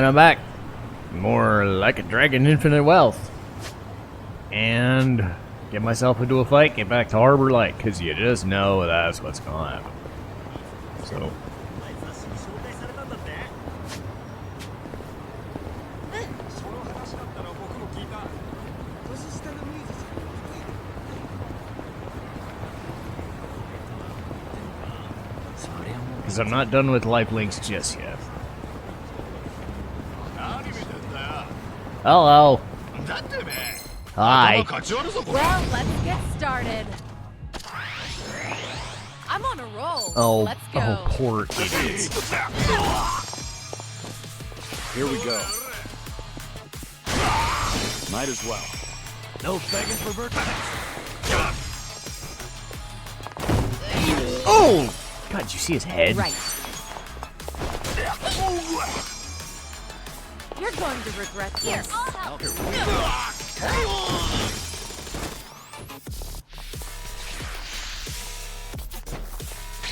I'm back. More like a dragon, infinite wealth. And get myself into a fight, get back to Harbor Light, because you just know that's what's going to happen. So. Because I'm not done with life links just yet. Hello. Hi. Well, let's get started. I'm on a roll. Oh, let's go. Oh, poor idiots. Here we go. Might as well. No begging for birthdays. Oh! God, did you see his head? Right. You're going to regret this. I'll help.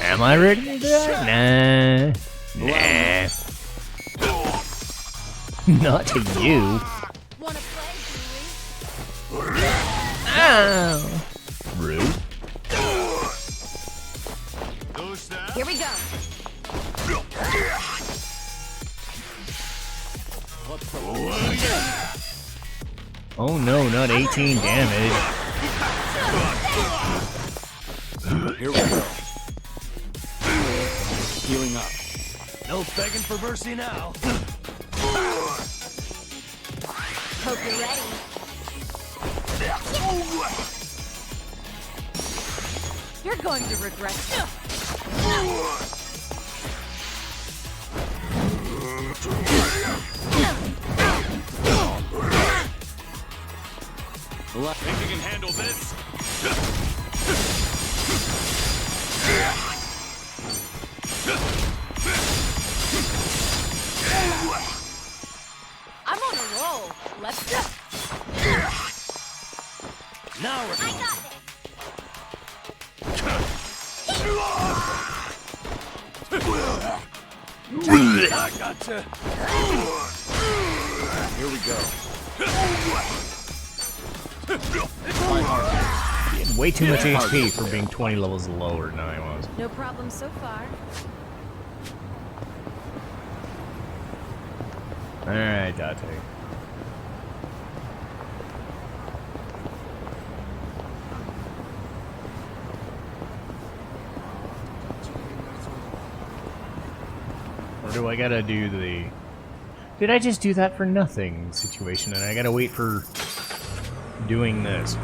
Am I ready to do that? Nah. Not to you. Wanna play, Julie? Ow. Rude. Here we go. Oh no, not 18 damage. Here we go. Healing up. No begging for mercy now. Hope you're ready. You're going to regret this. Think you can handle this? I'm on a roll. Let's go. Now we're going. I gotcha. Here we go. He had way too much HP for being 20 levels lower than I was. No problem so far. Alright, Date. Or do I gotta do the... Did I just do that for nothing situation and I gotta wait for doing this?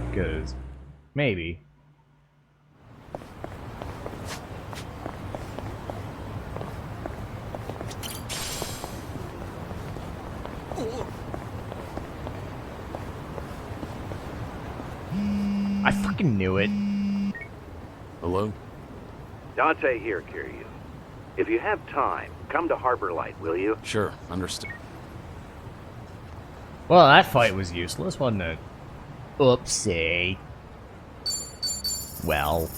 Because maybe. I fucking knew it. Hello? Dante here, Kiryu. If you have time, come to Harbor Light, will you? Sure, understood. Well, that fight was useless, wasn't it? Oopsie. Well,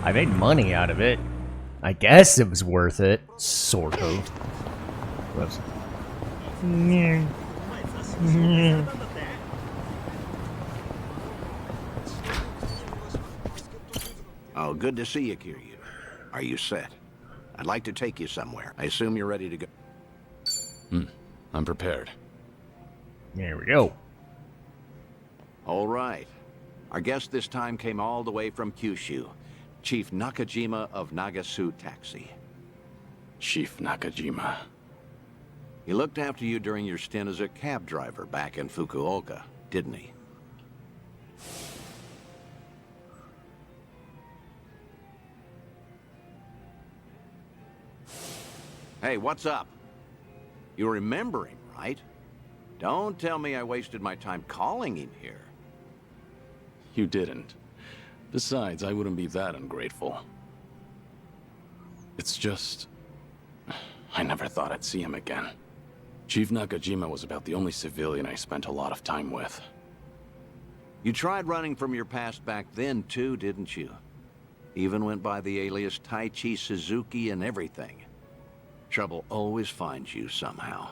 I made money out of it. I guess it was worth it. Sort of. Whoops. Oh, good to see you, Kiryu. Are you set? I'd like to take you somewhere. I assume you're ready to go. I'm prepared. There we go. All right. Our guest this time came all the way from Kyushu. Chief Nakajima of Nagasu Taxi. Chief Nakajima. He looked after you during your stint as a cab driver back in Fukuoka, didn't he? Hey, what's up? You remember him, right? Don't tell me I wasted my time calling him here. You didn't. Besides, I wouldn't be that ungrateful. It's just... I never thought I'd see him again. Chief Nakajima was about the only civilian I spent a lot of time with. You tried running from your past back then, too, didn't you? Even went by the alias Taichi Suzuki and everything. Trouble always finds you somehow.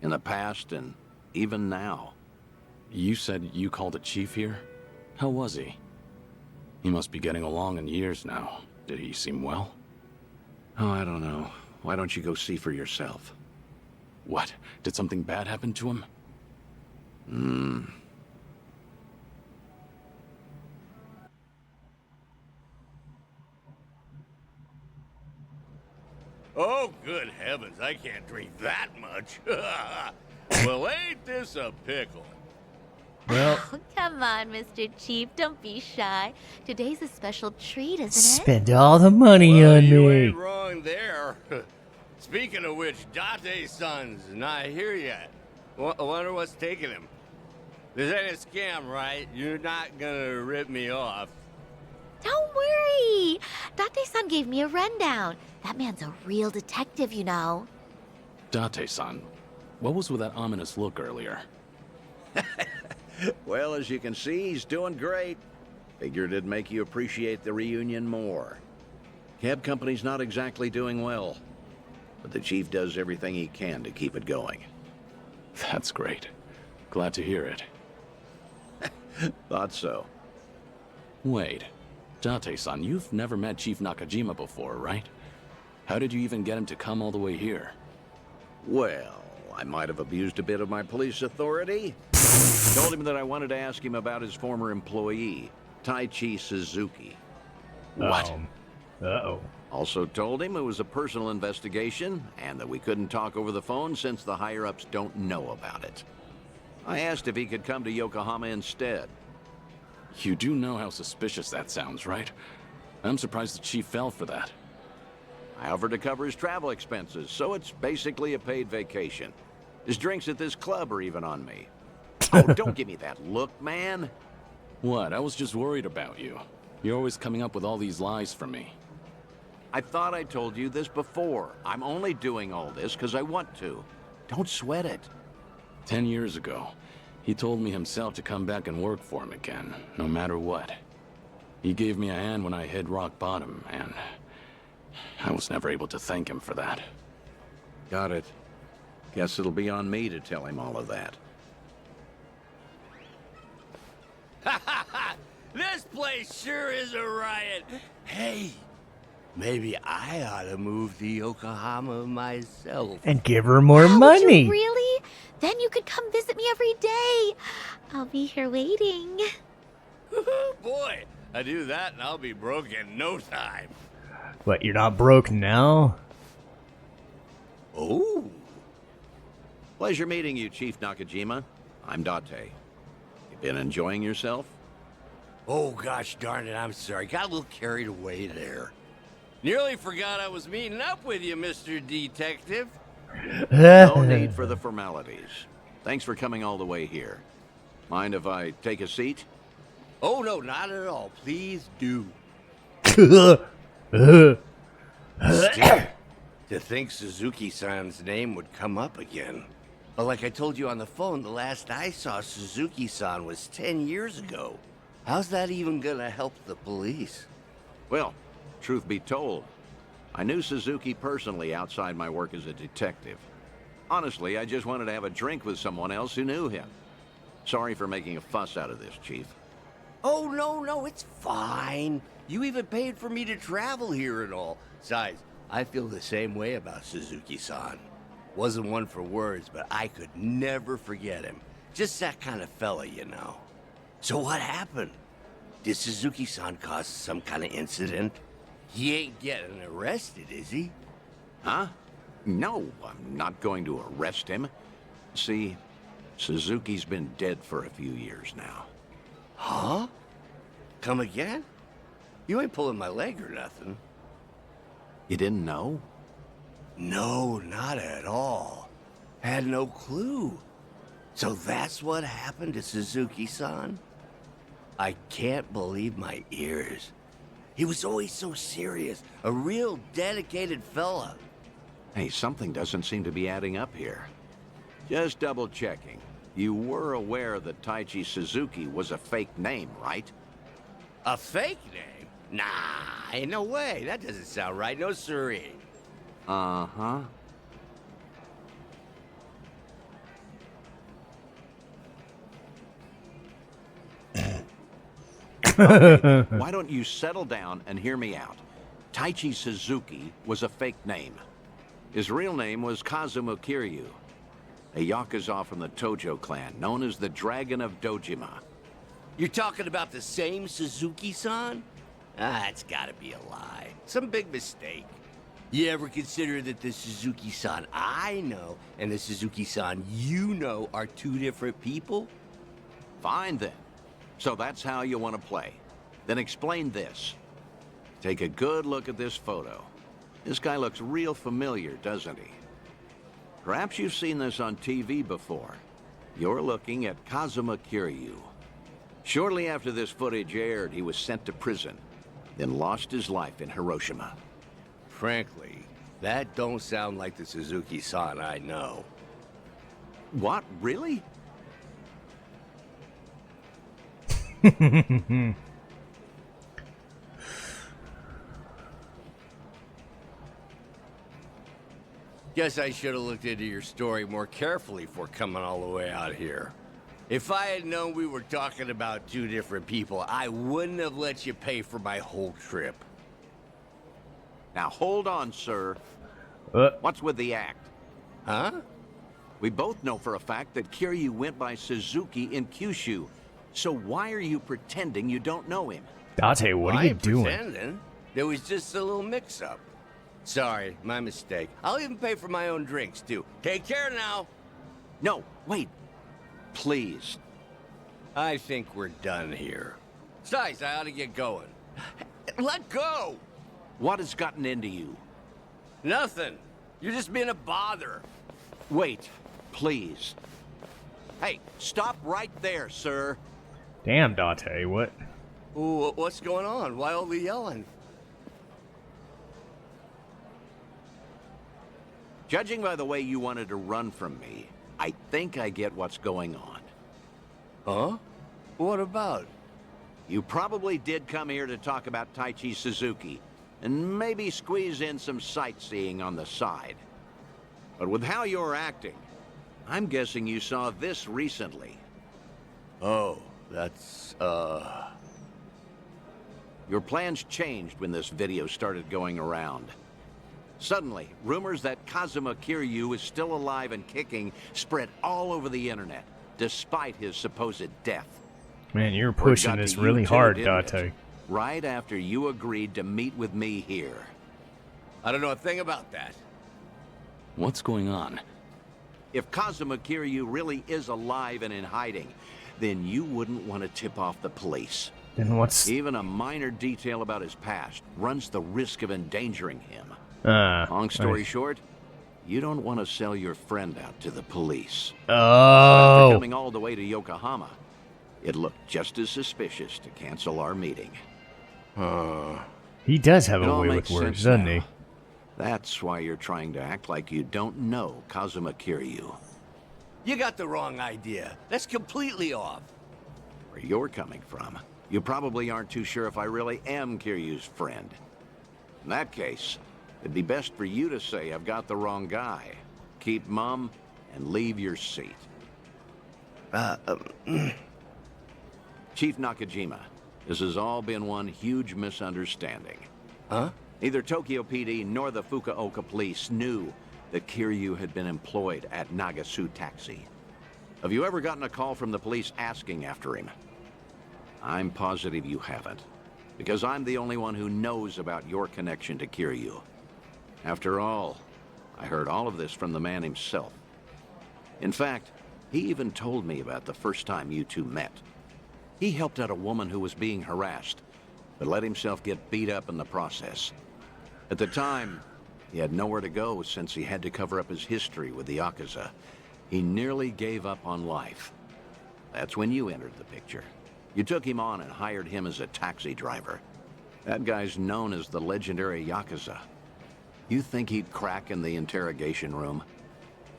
In the past and even now. You said you called a chief here? How was he? He must be getting along in years now. Did he seem well? Oh, I don't know. Why don't you go see for yourself? What? Did something bad happen to him? Oh, good heavens, I can't drink that much. Well, ain't this a pickle? Well, Oh, come on, Mr. Chief. Don't be shy. Today's a special treat, isn't it? spend all the money Well, on you me. ain't wrong there. Speaking of which, Date-san's not here yet. Wonder what's taking him. This ain't a scam, right? You're not gonna rip me off. Don't worry. Date-san gave me a rundown. That man's a real detective, you know. Date-san, what was with that ominous look earlier? Well, as you can see, he's doing great. Figured it'd make you appreciate the reunion more. Cab company's not exactly doing well, but the chief does everything he can to keep it going. That's great. Glad to hear it. Thought so. Wait, Date-san, you've never met Chief Nakajima before, right? How did you even get him to come all the way here? Well, I might have abused a bit of my police authority. Told him that I wanted to ask him about his former employee, Taichi Suzuki. What? Uh-oh. Also told him it was a personal investigation and that we couldn't talk over the phone since the higher-ups don't know about it. I asked if he could come to Yokohama instead. You do know how suspicious that sounds, right? I'm surprised the chief fell for that. I offered to cover his travel expenses, so it's basically a paid vacation. His drinks at this club are even on me. Oh, don't give me that look, man. What? I was just worried about you. You're always coming up with all these lies for me. I thought I told you this before. I'm only doing all this because I want to. Don't sweat it. 10 years ago, he told me himself to come back and work for him again, no matter what. He gave me a hand when I hit rock bottom, and I was never able to thank him for that. Got it. Guess it'll be on me to tell him all of that. This place sure is a riot. Hey, maybe I ought to move to Yokohama myself. And give her more Would money. you really? Then you could come visit me every day. I'll be here waiting. Boy, I do that and I'll be broke in no time. What, you're not broke now? Oh. Pleasure meeting you, Chief Nakajima. I'm Date. You been enjoying yourself? Oh, gosh darn it, I'm sorry. Got a little carried away there. Nearly forgot I was meeting up with you, Mr. Detective. No need for the formalities. Thanks for coming all the way here. Mind if I take a seat? Oh, no, not at all. Please do. Still, to think Suzuki-san's name would come up again. But like I told you on the phone, the last I saw Suzuki-san was 10 years ago. How's that even gonna help the police? Well, truth be told, I knew Suzuki personally outside my work as a detective. Honestly, I just wanted to have a drink with someone else who knew him. Sorry for making a fuss out of this, Chief. Oh, no, it's fine. You even paid for me to travel here and all. Besides, I feel the same way about Suzuki-san. Wasn't one for words, but I could never forget him. Just that kind of fella, you know. So what happened? Did Suzuki-san cause some kind of incident? He ain't getting arrested, is he? Huh? No, I'm not going to arrest him. See, Suzuki's been dead for a few years now. Huh? Come again? You ain't pulling my leg or nothing. You didn't know? No, not at all. Had no clue. So that's what happened to Suzuki-san? I can't believe my ears. He was always so serious, a real dedicated fella. Hey, something doesn't seem to be adding up here. Just double checking. You were aware that Taichi Suzuki was a fake name, right? A fake name? Nah, ain't no way. That doesn't sound right. No siree. Uh-huh. Okay, why don't you settle down and hear me out? Taichi Suzuki was a fake name. His real name was Kazuma Kiryu, a Yakuza from the Tojo clan, known as the Dragon of Dojima. You're talking about the same Suzuki-san? Ah, it's gotta be a lie. Some big mistake. You ever consider that the Suzuki-san I know and the Suzuki-san you know are two different people? Fine then. So that's how you want to play. Then explain this. Take a good look at this photo. This guy looks real familiar, doesn't he? Perhaps you've seen this on TV before. You're looking at Kazuma Kiryu. Shortly after this footage aired, he was sent to prison, then lost his life in Hiroshima. Frankly, that don't sound like the Suzuki-san I know. What, really? Guess I should have looked into your story more carefully before coming all the way out here. If I had known we were talking about two different people, I wouldn't have let you pay for my whole trip. Now hold on, sir. What's with the act? Huh? We both know for a fact that Kiryu went by Suzuki in Kyushu. So why are you pretending you don't know him? Date, what are I you ain't doing? pretending. There was just a little mix-up. Sorry, my mistake. I'll even pay for my own drinks, too. Take care now. No, wait. Please. I think we're done here. Besides, I ought to get going. Let go! What has gotten into you? Nothing. You're just being a bother. Wait, please. Hey, stop right there, sir. Damn, Date, what? Ooh, what's going on? Why all the yelling? Judging by the way you wanted to run from me, I think I get what's going on. Huh? What about? You probably did come here to talk about Taichi Suzuki, and maybe squeeze in some sightseeing on the side. But with how you're acting, I'm guessing you saw this recently. Oh, that's, Your plans changed when this video started going around. Suddenly, rumors that Kazuma Kiryu is still alive and kicking spread all over the internet, despite his supposed death. Man, you're Word pushing got this to really you too, hard, didn't Date. it? Right after you agreed to meet with me here. I don't know a thing about that. What's going on? If Kazuma Kiryu really is alive and in hiding, then you wouldn't want to tip off the police. Then what's... Even a minor detail about his past runs the risk of endangering him. Long story short, you don't want to sell your friend out to the police. But after Oh. coming all the way to Yokohama, it looked just as suspicious to cancel our meeting. He does have It a all way makes with words, sense doesn't now. he? That's why you're trying to act like you don't know Kazuma Kiryu. You got the wrong idea. That's completely off. Where you're coming from, you probably aren't too sure if I really am Kiryu's friend. In that case, it'd be best for you to say I've got the wrong guy. Keep mum and leave your seat. Chief Nakajima, this has all been one huge misunderstanding. Huh? Neither Tokyo PD nor the Fukuoka police knew that Kiryu had been employed at Nagasu Taxi. Have you ever gotten a call from the police asking after him? I'm positive you haven't, because I'm the only one who knows about your connection to Kiryu. After all, I heard all of this from the man himself. In fact, he even told me about the first time you two met. He helped out a woman who was being harassed, but let himself get beat up in the process. At the time, he had nowhere to go since he had to cover up his history with the Yakuza. He nearly gave up on life. That's when you entered the picture. You took him on and hired him as a taxi driver. That guy's known as the legendary Yakuza. You think he'd crack in the interrogation room?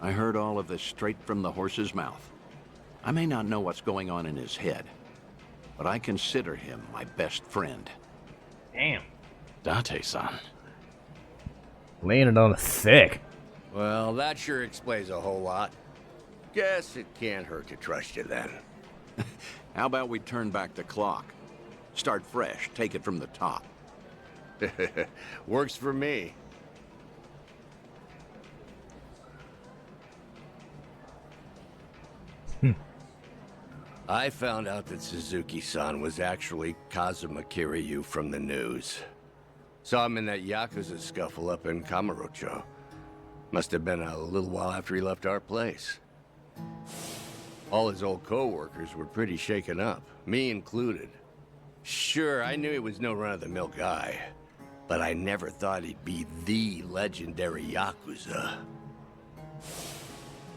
I heard all of this straight from the horse's mouth. I may not know what's going on in his head, but I consider him my best friend. Damn. Date-san. Laying it on a thick. Well, that sure explains a whole lot. Guess it can't hurt to trust you then. How about we turn back the clock? Start fresh, take it from the top. Works for me. I found out that Suzuki-san was actually Kazuma Kiryu from the news. Saw him in that Yakuza scuffle up in Kamurocho. Must have been a little while after he left our place. All his old co-workers were pretty shaken up, me included. Sure, I knew he was no run-of-the-mill guy, but I never thought he'd be the legendary Yakuza.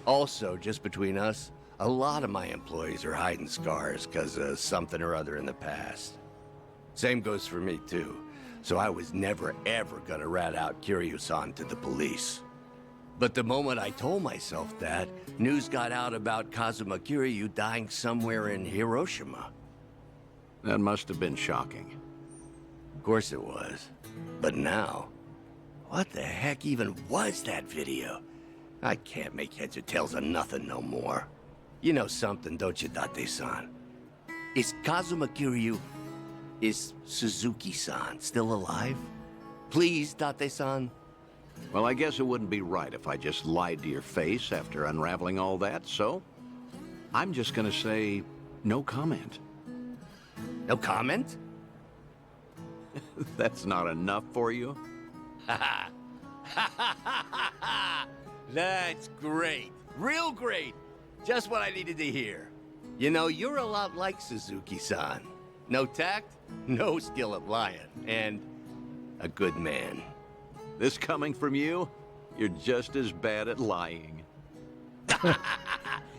Also, just between us, a lot of my employees are hiding scars because of something or other in the past. Same goes for me, too. So I was never, ever gonna rat out Kiryu-san to the police. But the moment I told myself that, news got out about Kazuma Kiryu dying somewhere in Hiroshima. That must have been shocking. Of course it was. But now, what the heck even was that video? I can't make heads or tails of nothing no more. You know something, don't you, Date-san? Is Kazuma Kiryu... is Suzuki-san still alive? Please, Date-san? Well, I guess it wouldn't be right if I just lied to your face after unraveling all that, so... I'm just gonna say no comment. No comment? That's not enough for you? That's great. Real great. Just what I needed to hear. You know, you're a lot like Suzuki-san. No tact, no skill at lying, and a good man. This coming from you? You're just as bad at lying.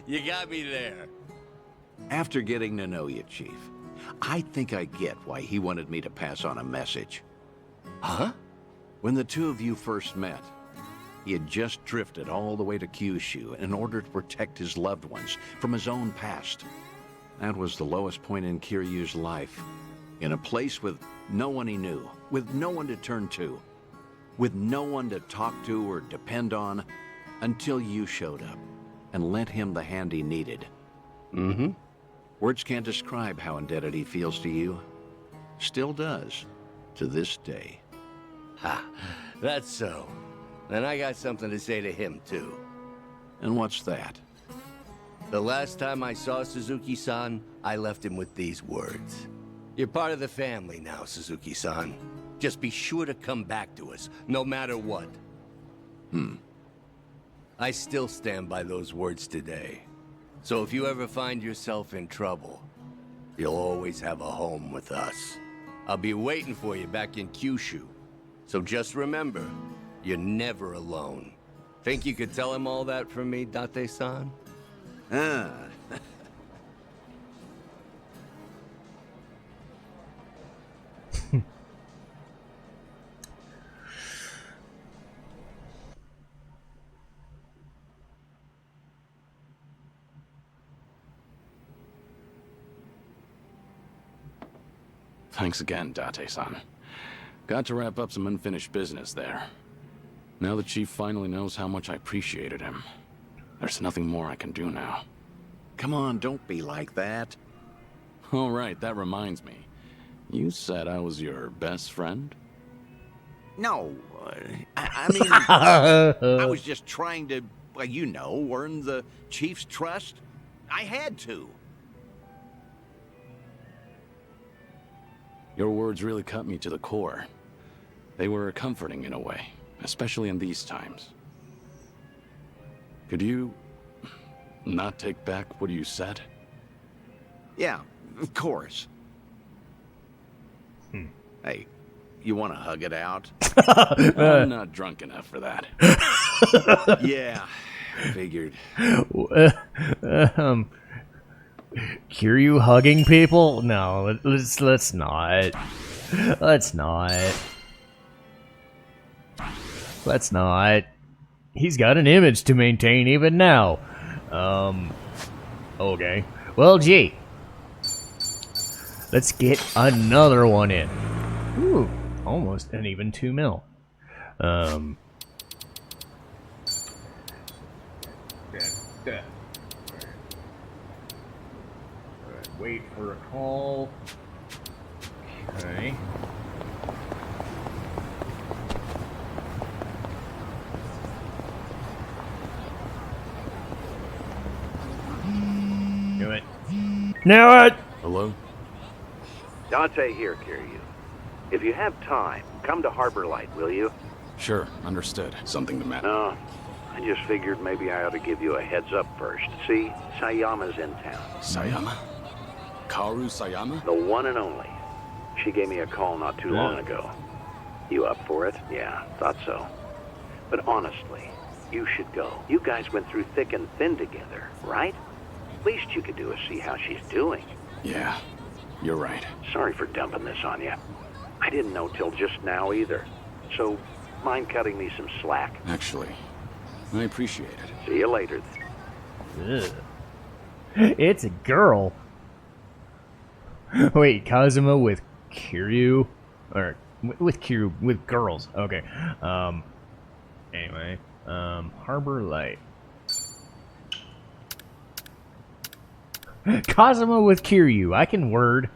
You got me there. After getting to know you, Chief, I think I get why he wanted me to pass on a message. Huh? When the two of you first met, he had just drifted all the way to Kyushu in order to protect his loved ones from his own past. That was the lowest point in Kiryu's life. In a place with no one he knew, with no one to turn to, with no one to talk to or depend on, until you showed up and lent him the hand he needed. Mm-hmm. Words can't describe how indebted he feels to you. Still does, to this day. Ha, that's so. And I got something to say to him, too. And what's that? The last time I saw Suzuki-san, I left him with these words. You're part of the family now, Suzuki-san. Just be sure to come back to us, no matter what. I still stand by those words today. So if you ever find yourself in trouble, you'll always have a home with us. I'll be waiting for you back in Kyushu. So just remember, you're never alone. Think you could tell him all that from me, Date-san? Ah. Thanks again, Date-san. Got to wrap up some unfinished business there. Now the Chief finally knows how much I appreciated him. There's nothing more I can do now. Come on, don't be like that. All right, that reminds me. You said I was your best friend? No, I mean, I was just trying to, well, you know, earn the Chief's trust. I had to. Your words really cut me to the core. They were comforting in a way, especially in these times. Could you not take back what you said? Yeah, of course. Hey, you want to hug it out? I'm not drunk enough for that. Yeah, I figured. Kiryu hugging people? No, let's not. Let's not. Let's not. He's got an image to maintain even now. Okay. Well, gee. Let's get another one in. Ooh, almost an even 2 mil. Wait for a call. Okay. Do it. Knew it! Hello? Dante here, Kiryu. If you have time, come to Harbor Light, will you? Sure, understood. Something the matter? No, I just figured maybe I ought to give you a heads up first. See, Sayama's in town. Sayama? Kaoru Sayama? The one and only. She gave me a call not too long ago. You up for it? Yeah, thought so. But honestly, you should go. You guys went through thick and thin together, right? Least you could do is see how she's doing. Yeah, you're right. Sorry for dumping this on you. I didn't know till just now either. So, mind cutting me some slack? Actually, I appreciate it. See you later. Ugh. It's a girl. Wait, Kazuma with Kiryu? Or, with Kiryu, with girls. Okay. Anyway. Harbor Light. Kazuma with Kiryu. I can word.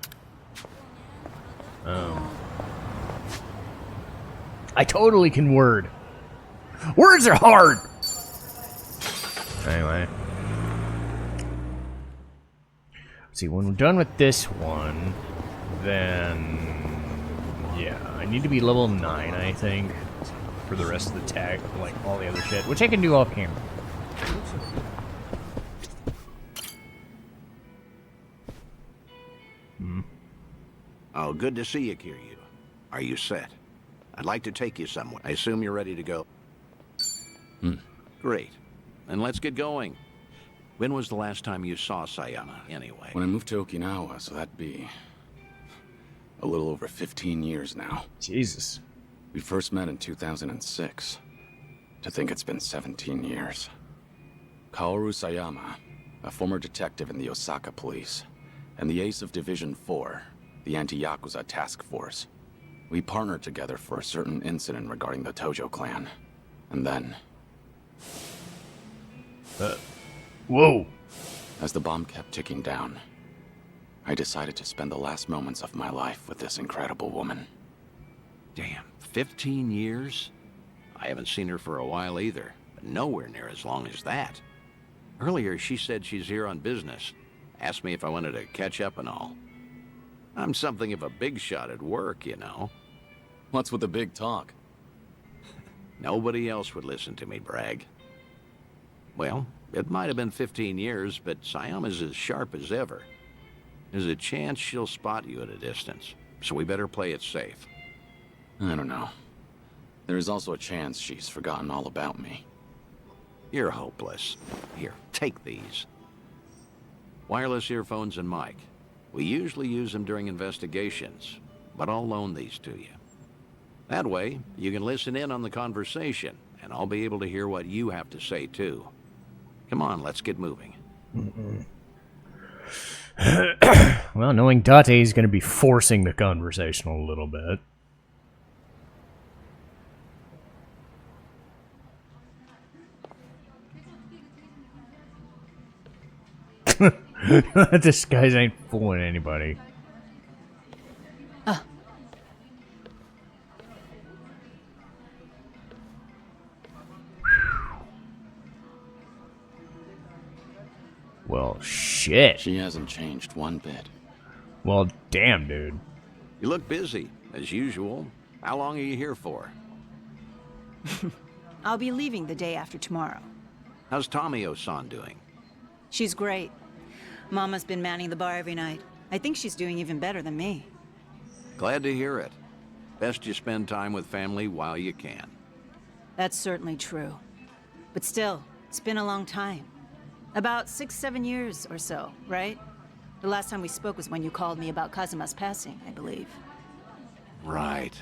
I totally can word. Words are hard! Anyway. Let's see, when we're done with this one, then... yeah, I need to be level 9, I think, for the rest of the tag, like all the other shit, which I can do off camera. Oh, good to see you, Kiryu. Are you set? I'd like to take you somewhere. I assume you're ready to go. Great. Then let's get going. When was the last time you saw Sayama, anyway? When I moved to Okinawa, so that'd be a little over 15 years now. Jesus. We first met in 2006. To think it's been 17 years. Kaoru Sayama, a former detective in the Osaka police, and the ace of Division 4, the anti-Yakuza task force. We partnered together for a certain incident regarding the Tojo clan. And then... Whoa. as the bomb kept ticking down, I decided to spend the last moments of my life with this incredible woman. Damn, 15 years? I haven't seen her for a while either, but nowhere near as long as that. Earlier, she said she's here on business. Asked me if I wanted to catch up and all. I'm something of a big shot at work, you know. What's with the big talk? Nobody else would listen to me brag. Well, it might have been 15 years, but Sayama's as sharp as ever. There's a chance she'll spot you at a distance, so we better play it safe. I don't know. There is also a chance she's forgotten all about me. You're hopeless. Here, take these. Wireless earphones and mic. We usually use them during investigations, but I'll loan these to you. That way, you can listen in on the conversation, and I'll be able to hear what you have to say, too. Come on, let's get moving. Well, knowing Date is going to be forcing the conversation a little bit. This guys ain't fooling anybody. Well, shit. She hasn't changed one bit. Well, damn, dude. You look busy, as usual. How long are you here for? I'll be leaving the day after tomorrow. How's Tomio-san doing? She's great. Mama's been manning the bar every night. I think she's doing even better than me. Glad to hear it. Best you spend time with family while you can. That's certainly true. But still, it's been a long time. About 6-7 years or so, right? The last time we spoke was when you called me about Kazuma's passing, I believe. Right.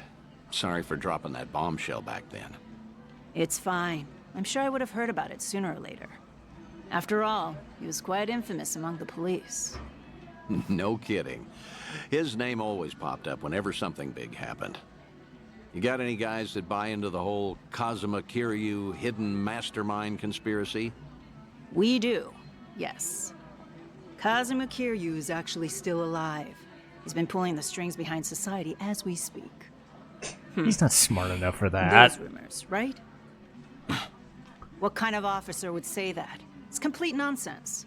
Sorry for dropping that bombshell back then. It's fine. I'm sure I would have heard about it sooner or later. After all, he was quite infamous among the police. No kidding. His name always popped up whenever something big happened. You got any guys that buy into the whole Kazuma Kiryu hidden mastermind conspiracy? We do, yes. Kazuma Kiryu is actually still alive. He's been pulling the strings behind society as we speak. He's not smart enough for that. Those rumors, right? What kind of officer would say that? It's complete nonsense.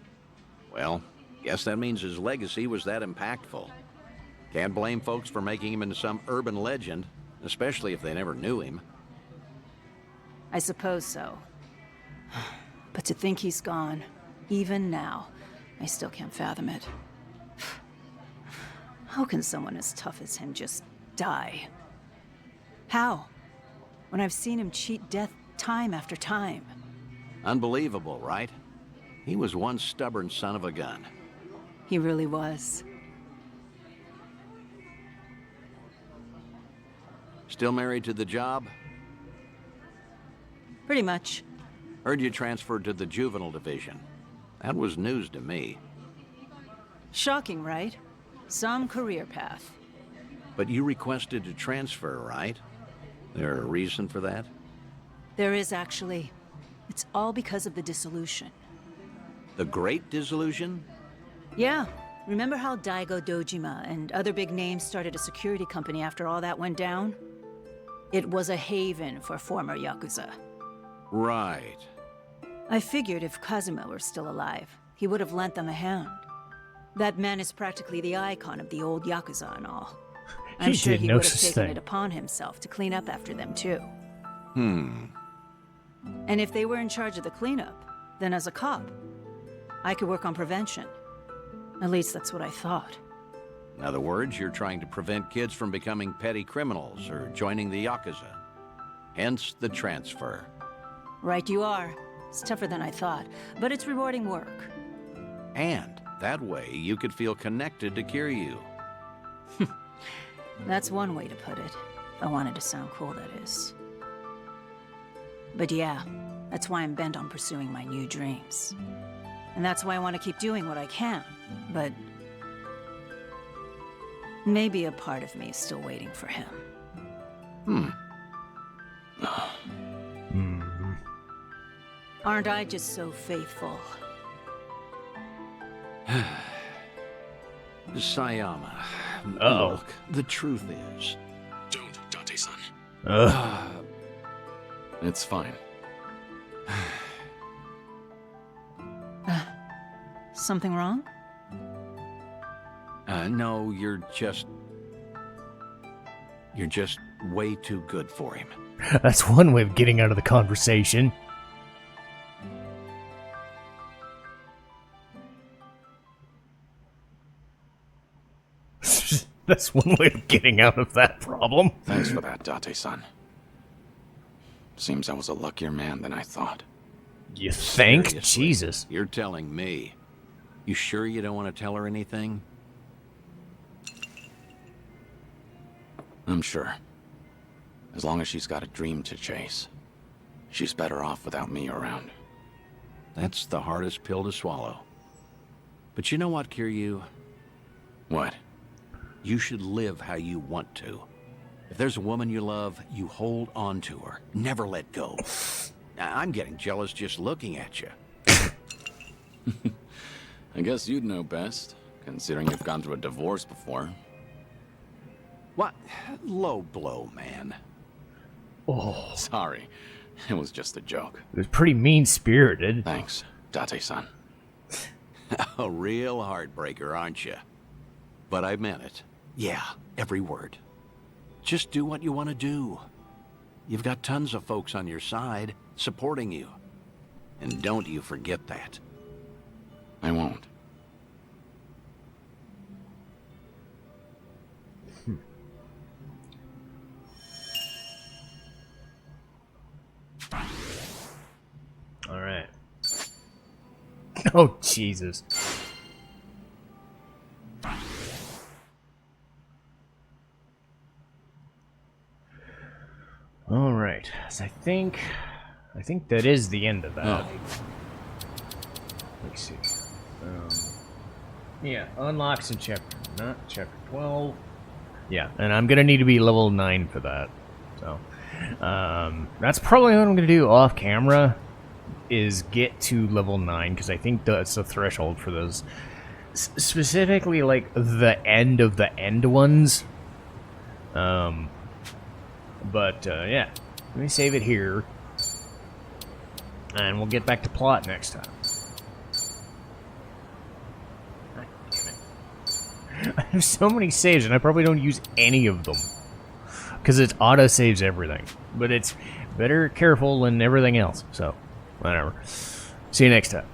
Well, guess that means his legacy was that impactful. Can't blame folks for making him into some urban legend, especially if they never knew him. I suppose so. But to think he's gone, even now, I still can't fathom it. How can someone as tough as him just die? How? When I've seen him cheat death time after time. Unbelievable, right? He was one stubborn son of a gun. He really was. Still married to the job? Pretty much. Heard you transferred to the juvenile division. That was news to me. Shocking, right? Some career path. But you requested to transfer, right? There a reason for that? There is actually. It's all because of the dissolution. The Great Dissolution? Yeah. Remember how Daigo Dojima and other big names started a security company after all that went down? It was a haven for former Yakuza. Right. I figured if Kazuma were still alive, he would have lent them a hand. That man is practically the icon of the old Yakuza and all. I'm He sure did he no would have such taken thing. it upon himself to clean up after them too. Hmm. And if they were in charge of the cleanup, then as a cop, I could work on prevention. At least that's what I thought. In other words, you're trying to prevent kids from becoming petty criminals or joining the Yakuza. Hence the transfer. Right you are. It's tougher than I thought, but it's rewarding work. And that way you could feel connected to Kiryu. That's one way to put it. If I wanted to sound cool, that is. But yeah, that's why I'm bent on pursuing my new dreams. And that's why I want to keep doing what I can. But maybe a part of me is still waiting for him. Aren't I just so faithful? Sayama, Uh-oh. look, the truth is... Don't, Date-san. It's fine. Something wrong? No, you're just way too good for him. That's one way of getting out of the conversation. That's one way of getting out of that problem. Thanks for that, Date-san. Seems I was a luckier man than I thought. You think? Seriously, Jesus. You're telling me. You sure you don't want to tell her anything? I'm sure. As long as she's got a dream to chase. She's better off without me around. That's the hardest pill to swallow. But you know what, Kiryu? What? You should live how you want to. If there's a woman you love, you hold on to her. Never let go. I'm getting jealous just looking at you. I guess you'd know best, considering you've gone through a divorce before. What? Low blow, man. Oh, Sorry, it was just a joke. it was pretty mean-spirited. Thanks, Date-san. A real heartbreaker, aren't you? But I meant it. Yeah, every word. Just do what you want to do. You've got tons of folks on your side, supporting you. And don't you forget that. I won't. All right. Oh, Jesus. All right. So I think that is the end of that. Oh. Let's see. Yeah, unlocks in chapter, not chapter 12. Yeah, and I'm gonna need to be level 9 for that. So, that's probably what I'm gonna do off camera, is get to level 9, because I think that's the threshold for those specifically like the end of the end ones. But yeah, let me save it here, and we'll get back to plot next time. God damn it. I have so many saves, and I probably don't use any of them because it auto saves everything. But it's better careful than everything else. So whatever. See you next time.